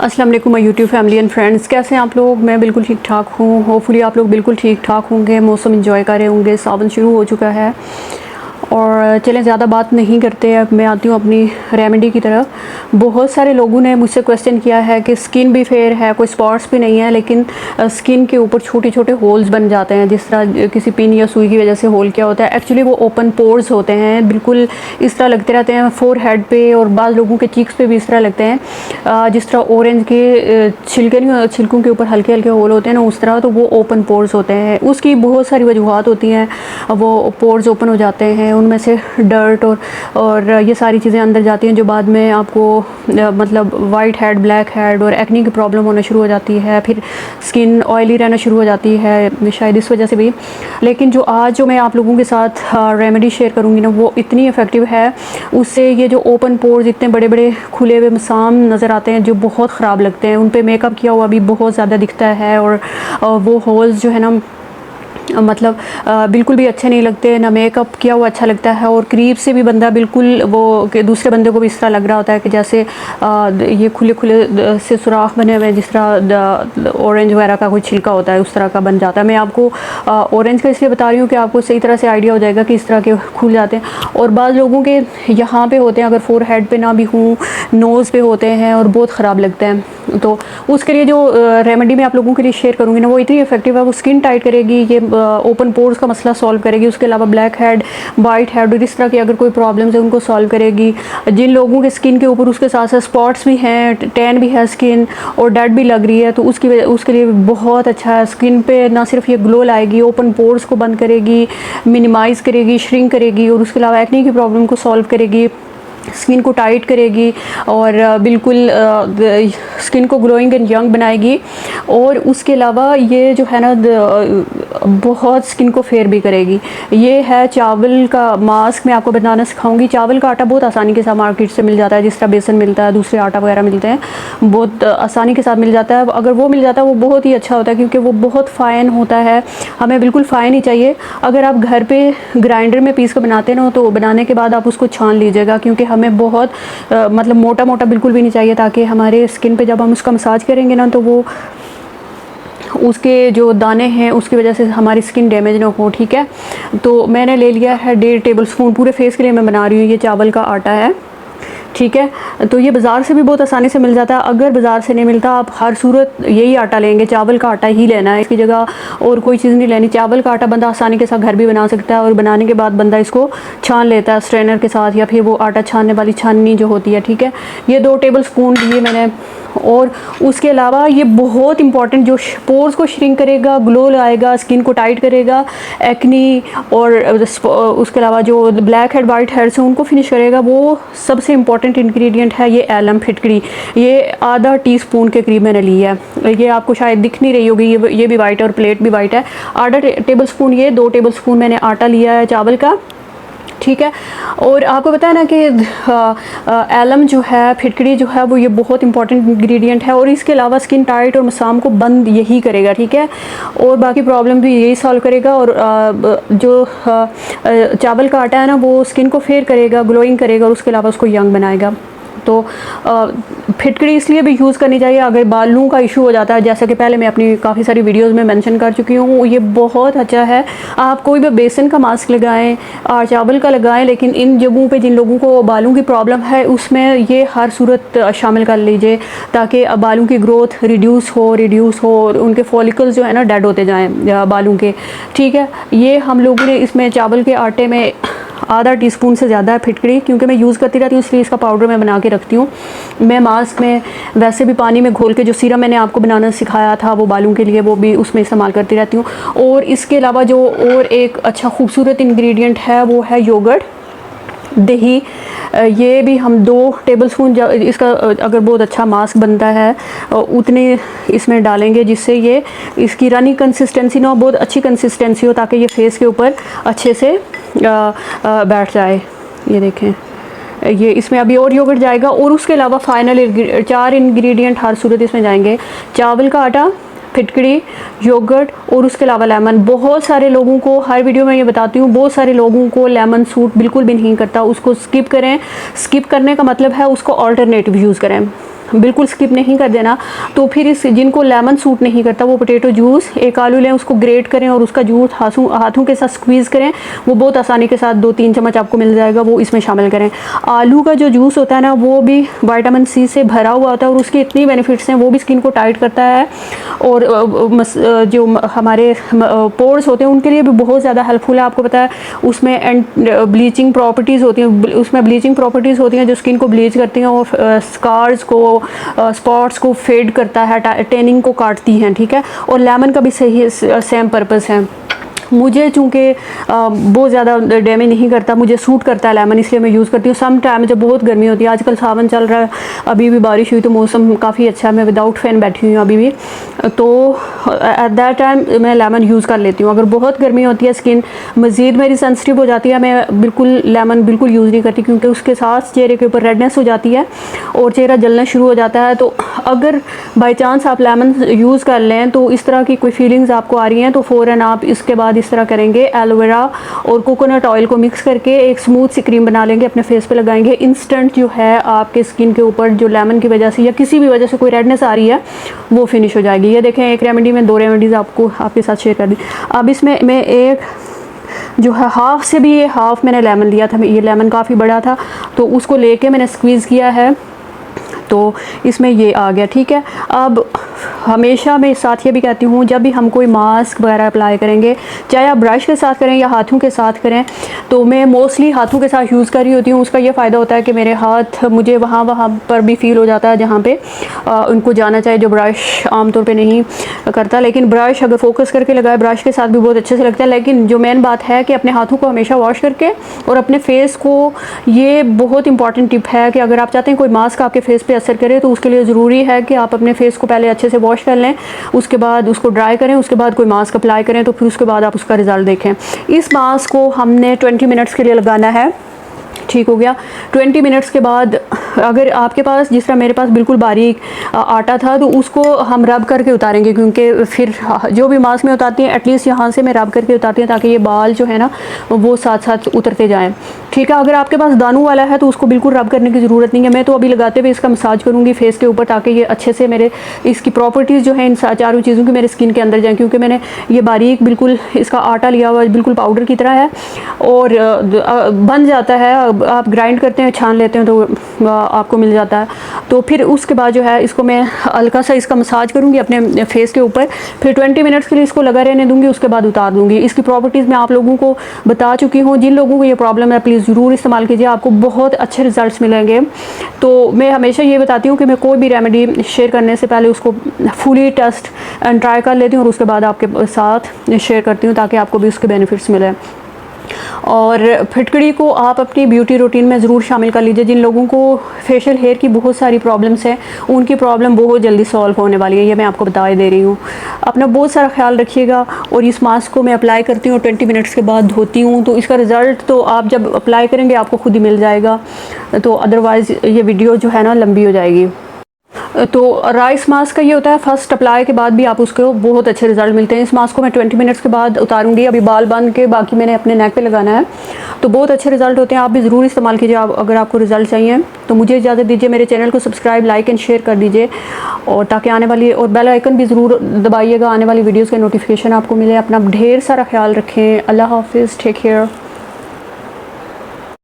अस्सलाम वालेकुम my YouTube family and friends, कैसे हैं आप लोग। मैं बिल्कुल ठीक ठाक हूँ। होपफुली आप लोग बिल्कुल ठीक ठाक होंगे, मौसम एंजॉय कर रहे होंगे। सावन शुरू हो चुका है और चलें ज़्यादा बात नहीं करते। अब मैं आती हूँ अपनी रेमेडी की तरफ। बहुत सारे लोगों ने मुझसे क्वेश्चन किया है कि स्किन भी फेयर है, कोई स्पॉट्स भी नहीं है, लेकिन स्किन के ऊपर छोटे छोटे होल्स बन जाते हैं। जिस तरह किसी पिन या सुई की वजह से होल क्या होता है, एक्चुअली वो ओपन पोर्स होते हैं। बिल्कुल इस तरह लगते रहते हैं फोर हेड पे, और बाद लोगों के चीक्स पे भी इस तरह लगते हैं। जिस तरह ऑरेंज के छिलकों के ऊपर हल्के हल्के होल होते हैं ना, उस तरह तो वो ओपन पोर्स होते हैं। उसकी बहुत सारी वजूहत होती हैं, वो पोर्स ओपन हो जाते हैं। उनमें से डर्ट और ये सारी चीज़ें अंदर जाती हैं, जो बाद में आपको मतलब वाइट हेड, ब्लैक हेड और एक्नी की प्रॉब्लम होना शुरू हो जाती है। फिर स्किन ऑयली रहना शुरू हो जाती है, शायद इस वजह से भी। लेकिन जो मैं आप लोगों के साथ रेमेडी शेयर करूँगी ना, वो इतनी इफ़ेक्टिव है। उससे ये जो ओपन पोर्स इतने बड़े बड़े खुले हुए मसाम नज़र आते हैं, जो बहुत ख़राब लगते हैं, उन पर मेकअप किया हुआ भी बहुत ज़्यादा दिखता है। और वो होल्स जो है ना, मतलब बिल्कुल भी अच्छे नहीं लगते, ना मेकअप किया हुआ अच्छा लगता है। और करीब से भी बंदा बिल्कुल वो कि दूसरे बंदे को भी इस तरह लग रहा होता है कि जैसे ये खुले खुले से सुराख बने हुए, जिस तरह ऑरेंज वगैरह का कोई छिलका होता है, उस तरह का बन जाता है। मैं आपको ऑरेंज का इसलिए बता रही हूँ कि आपको सही तरह से आइडिया हो जाएगा कि इस तरह के खुल जाते हैं। और बाद लोगों के यहाँ पे होते हैं, अगर फोर हेड पे ना भी हूँ, नोज़ पे होते हैं और बहुत ख़राब लगते हैं। तो उसके लिए जो रेमेडी मैं आप लोगों के लिए शेयर करूँगी ना, वो इतनी इफेक्टिव है। वो स्किन टाइट करेगी, ये ओपन पोर्स का मसला सॉल्व करेगी। उसके अलावा ब्लैक हेड, वाइट हेड और इस तरह की अगर कोई प्रॉब्लम्स है, उनको सॉल्व करेगी। जिन लोगों के स्किन के ऊपर उसके साथ साथ स्पॉट्स भी हैं, टैन भी है स्किन और डेड भी लग रही है, तो उसके लिए बहुत अच्छा है। स्किन पे ना सिर्फ ये ग्लो लाएगी, ओपन पोर्स को बंद करेगी, मिनिमाइज़ करेगी, श्रिंक करेगी, और उसके अलावा एक्ने की प्रॉब्लम को सॉल्व करेगी, स्किन को टाइट करेगी और बिल्कुल स्किन को ग्लोइंग एंड यंग बनाएगी। और उसके अलावा ये जो है ना, बहुत स्किन को फेयर भी करेगी। ये है चावल का मास्क, मैं आपको बनाना सिखाऊंगी। चावल का आटा बहुत आसानी के साथ मार्केट से मिल जाता है, जिस तरह बेसन मिलता है, दूसरे आटा वगैरह मिलते हैं, बहुत आसानी के साथ मिल जाता है। अगर वो मिल जाता है वो बहुत ही अच्छा होता है, क्योंकि वो बहुत फ़ाइन होता है। हमें बिल्कुल फ़ाइन ही चाहिए। अगर आप घर पे ग्राइंडर में पीस कर बनाते हैं ना, तो बनाने के बाद आप उसको छान लीजिएगा, क्योंकि हमें बहुत मतलब मोटा मोटा बिल्कुल भी नहीं चाहिए, ताकि हमारे स्किन पे जब हम उसका मसाज करेंगे ना, तो वो उसके जो दाने हैं उसकी वजह से हमारी स्किन डैमेज ना हो। ठीक है, तो मैंने ले लिया है 1.5 टेबल स्पून, पूरे फेस के लिए मैं बना रही हूँ। ये चावल का आटा है, ठीक है। तो ये बाज़ार से भी बहुत आसानी से मिल जाता है। अगर बाज़ार से नहीं मिलता, आप हर सूरत यही आटा लेंगे, चावल का आटा ही लेना है, इसकी जगह और कोई चीज़ नहीं लेनी। चावल का आटा बंदा आसानी के साथ घर भी बना सकता है, और बनाने के बाद बंदा इसको छान लेता है स्ट्रेनर के साथ, या फिर वो आटा छानने वाली छाननी जो होती है। ठीक है, ये 2 टेबल स्पून लिए मैंने। और उसके अलावा ये बहुत इंपॉर्टेंट, जो पोर्स को श्रिंक करेगा, ग्लो लाएगा, स्किन को टाइट करेगा, एक्नी और उसके अलावा जो ब्लैक हेड, वाइट हेड्स हैं, उनको फिनिश करेगा। वो सबसे इंपॉर्टेंट इंग्रेडिएंट है ये एलम फिटकरी। ये आधा टीस्पून के करीब मैंने ली है। ये आपको शायद दिख नहीं रही होगी, ये भी वाइट है और प्लेट भी वाइट है। आधा टेबल स्पून ये, 2 टेबल स्पून मैंने आटा लिया है चावल का, ठीक है। और आपको पता है ना कि एलम जो है, फिटकरी जो है, वो ये बहुत इंपॉर्टेंट इंग्रेडिएंट है। और इसके अलावा स्किन टाइट और मसाम को बंद यही करेगा, ठीक है, और बाकी प्रॉब्लम भी यही सॉल्व करेगा। और जो चावल का आटा है ना, वो स्किन को फेयर करेगा, ग्लोइंग करेगा, और उसके अलावा उसको यंग बनाएगा। तो फिटकरी इसलिए भी यूज़ करनी चाहिए अगर बालों का इशू हो जाता है, जैसा कि पहले मैं अपनी काफ़ी सारी वीडियोस में मेंशन कर चुकी हूँ। ये बहुत अच्छा है। आप कोई भी बेसन का मास्क लगाएं, चावल का लगाएं, लेकिन इन जगहों पे जिन लोगों को बालों की प्रॉब्लम है, उसमें ये हर सूरत शामिल कर लीजिए, ताकि बालों की ग्रोथ रिड्यूस हो और उनके फॉलिकल्स जो है ना, डेड होते जाएँ बालों के। ठीक है, ये हम लोगों ने इसमें चावल के आटे में आधा टीस्पून से ज़्यादा है फिटकरी, क्योंकि मैं यूज़ करती रहती हूँ, इसलिए इसका पाउडर मैं बना के रखती हूँ। मैं मास्क में वैसे भी पानी में घोल के जो सीरम मैंने आपको बनाना सिखाया था वो बालों के लिए, वो भी उसमें इस्तेमाल करती रहती हूँ। और इसके अलावा जो और एक अच्छा खूबसूरत इंग्रेडिएंट है, वो है योगर्ट, दही। ये भी हम 2 टेबल स्पून, इसका अगर बहुत अच्छा मास्क बनता है उतने इसमें डालेंगे, जिससे ये इसकी रनी कंसिस्टेंसी ना, बहुत अच्छी कंसिस्टेंसी हो, ताकि ये फेस के ऊपर अच्छे से बैठ जाए। ये देखें, ये इसमें अभी और योगर्ट जाएगा। और उसके अलावा फाइनल 4 इंग्रेडिएंट हर सूरत इसमें जाएंगे। चावल का आटा, फिटकरी, योगर्ट और उसके अलावा लेमन। बहुत सारे लोगों को, हर वीडियो में ये बताती हूँ, बहुत सारे लोगों को लेमन सूट बिल्कुल भी नहीं करता, उसको स्किप करें। स्किप करने का मतलब है उसको ऑल्टरनेटिव यूज़ करें। बिल्कुल स्किप नहीं कर देना। तो फिर इस जिनको लेमन सूट नहीं करता वो पोटैटो जूस, एक आलू लें, उसको ग्रेट करें और उसका जूस हाथों के साथ स्क्वीज़ करें, वो बहुत आसानी के साथ 2-3 चम्मच आपको मिल जाएगा, वो इसमें शामिल करें। आलू का जो जूस होता है ना वो भी विटामिन सी से भरा हुआ होता है और उसके इतनी बेनिफिट्स हैं, वो भी स्किन को टाइट करता है और जो हमारे पोर्स होते हैं उनके लिए भी बहुत ज़्यादा हेल्पफुल है। आपको पता है उसमें ब्लीचिंग प्रॉपर्टीज़ होती हैं, उसमें ब्लीचिंग प्रॉपर्टीज़ होती हैं जो स्किन को ब्लीच करती हैं और स्कार्स को, स्पॉट्स को फेड करता है, टैनिंग को काटती हैं, ठीक है। और लेमन का भी सही सेम पर्पस है। मुझे चूँकि बहुत ज़्यादा डैमेज नहीं करता, मुझे सूट करता है लेमन, इसलिए मैं यूज़ करती हूँ। सम टाइम जब बहुत गर्मी होती है, आजकल सावन चल रहा है, अभी भी बारिश हुई तो मौसम काफ़ी अच्छा है, मैं विदाउट फ़ैन बैठी हुई हूँ अभी भी, तो एट दैट टाइम मैं लेमन यूज़ कर लेती हूँ। अगर बहुत गर्मी होती है, स्किन मज़ीद मेरी सेंसिटिव हो जाती है, मैं बिल्कुल लेमन बिल्कुल यूज़ नहीं करती, क्योंकि उसके साथ चेहरे के ऊपर रेडनेस हो जाती है और चेहरा जलना शुरू हो जाता है। तो अगर बाई चांस आप लेमन यूज़ कर लें तो इस तरह की कोई फीलिंग्स आपको आ रही हैं तो फ़ौरन आप इसके बाद इस तरह करेंगे, एलोवेरा और कोकोनट ऑयल को मिक्स करके एक स्मूथ सी क्रीम बना लेंगे, अपने फेस पे लगाएंगे। इंस्टेंट जो है आपके स्किन के ऊपर जो लेमन की वजह से या किसी भी वजह से कोई रेडनेस आ रही है वो फिनिश हो जाएगी। ये देखें, एक रेमेडी में 2 रेमेडीज़ आपको आपके साथ शेयर कर दी। अब इसमें मैं एक जो है हाफ़ से भी, ये हाफ़ मैंने लेमन लिया था, ये लेमन काफ़ी बड़ा था तो उसको लेके मैंने स्क्वीज़ किया है, तो इसमें ये आ गया, ठीक है। अब हमेशा मैं साथ ये भी कहती हूँ, जब भी हम कोई मास्क वगैरह अप्लाई करेंगे, चाहे आप ब्रश के साथ करें या हाथों के साथ करें, तो मैं मोस्टली हाथों के साथ यूज़ कर रही होती हूँ। उसका ये फ़ायदा होता है कि मेरे हाथ मुझे वहाँ पर भी फ़ील हो जाता है जहाँ पे उनको जाना चाहिए, जो ब्रश आमतौर पे नहीं करता। लेकिन ब्रश अगर फोकस करके लगाए, ब्रश के साथ भी बहुत अच्छे से लगता है। लेकिन जो मेन बात है कि अपने हाथों को हमेशा वॉश करके और अपने फेस को, ये बहुत इंपॉर्टेंट टिप है कि अगर आप चाहते हैं कोई मास्क आपके फेस पे असर करे तो उसके लिए ज़रूरी है कि आप अपने फेस को पहले अच्छे से वॉश कर लें, उसके बाद उसको ड्राई करें, उसके बाद कोई मास्क अप्लाई करें, तो फिर उसके बाद आप उसका रिज़ल्ट देखें। इस मास्क को हमने 20 मिनट्स के लिए लगाना है, ठीक हो गया। 20 मिनट्स के बाद अगर आपके पास, जिस तरह मेरे पास बिल्कुल बारीक आटा था, तो उसको हम रब करके उतारेंगे, क्योंकि फिर जो भी मास्क में उतारती हैं एटलीस्ट यहाँ से मैं रब करके उतारती हूँ ताकि ये बाल जो है ना वो साथ साथ उतरते जाएं, ठीक है। अगर आपके पास दानों वाला है तो उसको बिल्कुल रब करने की ज़रूरत नहीं है। मैं तो अभी लगाते हुए इसका मसाज करूँगी फेस के ऊपर, ताकि ये अच्छे से मेरे इसकी प्रॉपर्टीज़ जो है इन चारों चीज़ों की मेरे स्किन के अंदर जाएँ, क्योंकि मैंने ये बारीक बिल्कुल इसका आटा लिया हुआ बिल्कुल पाउडर की तरह है और बन जाता है। आप ग्राइंड करते हैं, छान लेते हैं तो आपको मिल जाता है। तो फिर उसके बाद जो है इसको मैं हल्का सा इसका मसाज करूँगी अपने फेस के ऊपर, फिर 20 मिनट्स के लिए इसको लगा रहने दूँगी, उसके बाद उतार दूँगी। इसकी प्रॉपर्टीज़ मैं आप लोगों को बता चुकी हूँ। जिन लोगों को ये प्रॉब्लम है प्लीज़ ज़रूर इस्तेमाल कीजिए, आपको बहुत अच्छे रिजल्ट्स मिलेंगे। तो मैं हमेशा ये बताती हूँ कि मैं कोई भी रेमेडी शेयर करने से पहले उसको फुली टेस्ट एंड ट्राई कर लेती हूँ और उसके बाद आपके साथ शेयर करती हूँ, ताकि आपको भी उसके बेनिफिट्स मिले। और फिटकड़ी को आप अपनी ब्यूटी रूटीन में ज़रूर शामिल कर लीजिए। जिन लोगों को फेशियल हेयर की बहुत सारी प्रॉब्लम्स हैं, उनकी प्रॉब्लम बहुत जल्दी सॉल्व होने वाली है, ये मैं आपको बता दे रही हूँ। अपना बहुत सारा ख्याल रखिएगा। और इस मास्क को मैं अप्लाई करती हूँ, 20 मिनट्स के बाद धोती हूँ, तो इसका रिज़ल्ट तो आप जब अप्लाई करेंगे आपको खुद ही मिल जाएगा। तो अदरवाइज़ ये वीडियो जो है ना लंबी हो जाएगी। तो राइस मास्क का ये होता है, फर्स्ट अप्लाई के बाद भी आप उसको बहुत अच्छे रिजल्ट मिलते हैं। इस मास्क को मैं 20 मिनट्स के बाद उतारूंगी, अभी बाल बांध के, बाकी मैंने अपने नेक पे लगाना है, तो बहुत अच्छे रिजल्ट होते हैं। आप भी ज़रूर इस्तेमाल कीजिए अगर आपको रिजल्ट चाहिए। तो मुझे इजाज़त दीजिए, मेरे चैनल को सब्सक्राइब, लाइक एंड शेयर कर दीजिए, और ताकि आने वाली, और बेल आइकन भी ज़रूर दबाइएगा, आने वाली वीडियोज़ के नोटिफिकेशन आपको मिले। अपना ढेर सारा ख्याल रखें। अल्लाह हाफिज़, टेक केयर।